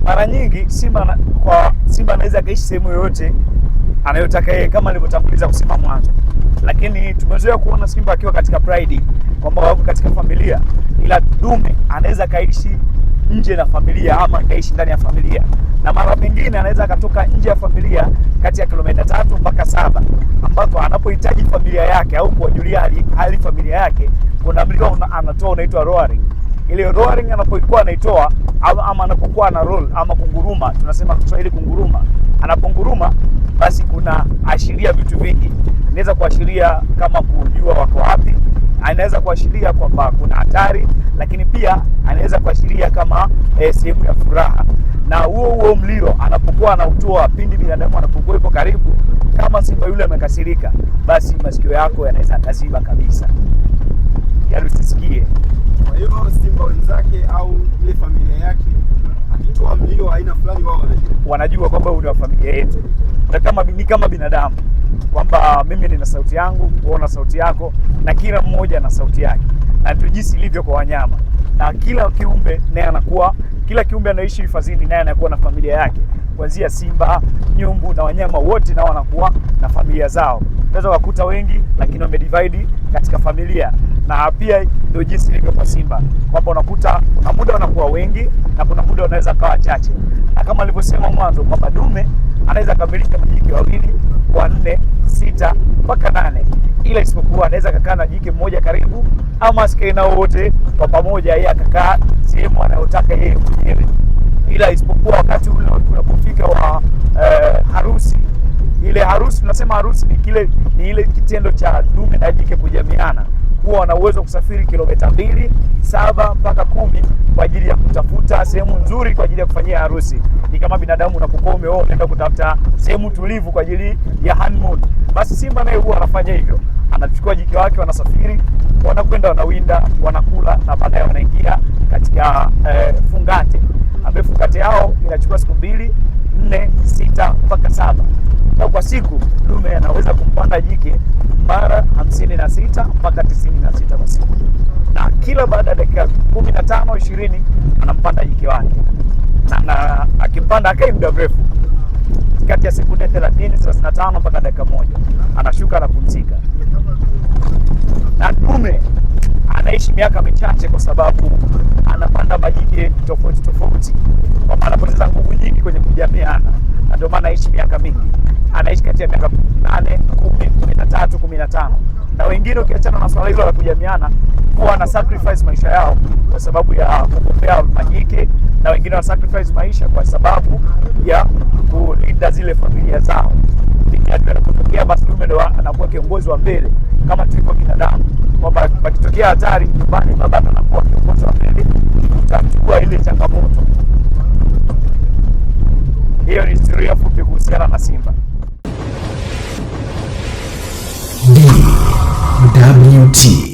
Mara nyingi Simba anaweza kaishi sehemu yoyote anayotaka yeye, kama nilivyotanguliza kusema mwanzo, lakini tumezoea kuona Simba akiwa katika pride kwamba wako katika familia, ila dume anaweza kaishi nje na familia ama kaishi ndani ya familia, na mara nyingine anaweza akatoka nje ya familia kati ya kilomita 3 mpaka 7, ambapo anapohitaji familia yake au kuwajulia hali familia yake, kuna mlio anatoa unaitwa roaring. Ile roaring anapokuwa anaitoa ama anapokuwa ana roll ama kunguruma, tunasema kwa Kiswahili kunguruma, anaponguruma basi kuna ashiria vitu vingi. Inaweza kuashiria kama kujua wako wapi, anaweza kuashiria kwamba kuna hatari, lakini pia anaweza kuashiria kama sehemu ya furaha. Na huo mlio anapokuwa anautoa pindi binadamu anapokuwa yupo karibu, kama simba yule amekasirika, basi masikio yako yanaweza kaziba kabisa, yaani usisikie. Kwa hiyo simba wenzake au ile familia yake akitoa mlio aina fulani, wao wanajua kwamba huyu ni wa familia yetu. Ni kama binadamu kwamba mimi nina sauti yangu, kuona sauti yako, na kila mmoja na sauti yake, na ndio jinsi ilivyo kwa wanyama. Na kila kiumbe naye kila kiumbe anaishi hifadhini naye anakuwa na familia yake, kuanzia simba, nyumbu na wanyama wote nao wanakuwa na familia zao. Unaweza kukuta wengi lakini wamedivide katika familia, na pia ndio jinsi ilivyo kwa simba kwamba unakuta kuna muda wanakuwa wengi na kuna muda wanaweza kuwa wachache, na kama nilivyosema mwanzo kwamba dume anaweza kamilisha majike 2, 4, 6 mpaka 8, ila isipokuwa anaweza kukaa na jike mmoja karibu, ama asikae nao wote kwa pamoja, yeye akakaa sehemu anayotaka yeye mwenyewe. Ila isipokuwa wakati ule unapofika wa harusi. Ile harusi, tunasema harusi ni ile kitendo cha dume na jike kujamiana, huwa wana uwezo kusafiri kilomita 2, 7 mpaka 10 kwa ajili ya kutafuta sehemu nzuri kwa ajili ya kufanyia harusi. Ni kama binadamu unapokuwa unaenda kutafuta sehemu tulivu kwa ajili ya honeymoon, basi simba naye huwa anafanya hivyo, anachukua jike wake, wanasafiri, wanakwenda, wanawinda, wanakula, na baadaye wanaingia katika fungate, ambapo fungate yao inachukua siku 2, 4, 6 mpaka 7. Na kwa siku dume anaweza kumpanda jike mara 56 mpaka 96 kwa siku, na kila baada ya dakika 15 20 anampanda jike wake, na akimpanda akai muda mrefu kati ya sekunde 30 35 mpaka dakika 1, anashuka na kupumzika. Na dume anaishi miaka michache kwa sababu anapanda majike tofauti tofauti, kwa maana anapoteza nguvu nyingi kwenye kujamiana, na ndio maana anaishi miaka mingi. Anaishi kati ya miaka 8, 10, 13, 15. Na wengine ukiachana na swala hilo la kujamiana, huwa na sacrifice maisha yao kwa sababu ya kugombea majike, na wengine wana sacrifice maisha kwa sababu ya kulinda zile familia zao. Inapotokea basi dume ndio anakuwa kiongozi wa mbele, kama tulivyo binadamu, kwamba pakitokea hatari nyumbani, baba anakuwa kiongozi wa mbele kutachukua ile changamoto. Hiyo ni historia fupi kuhusiana na simba. DWT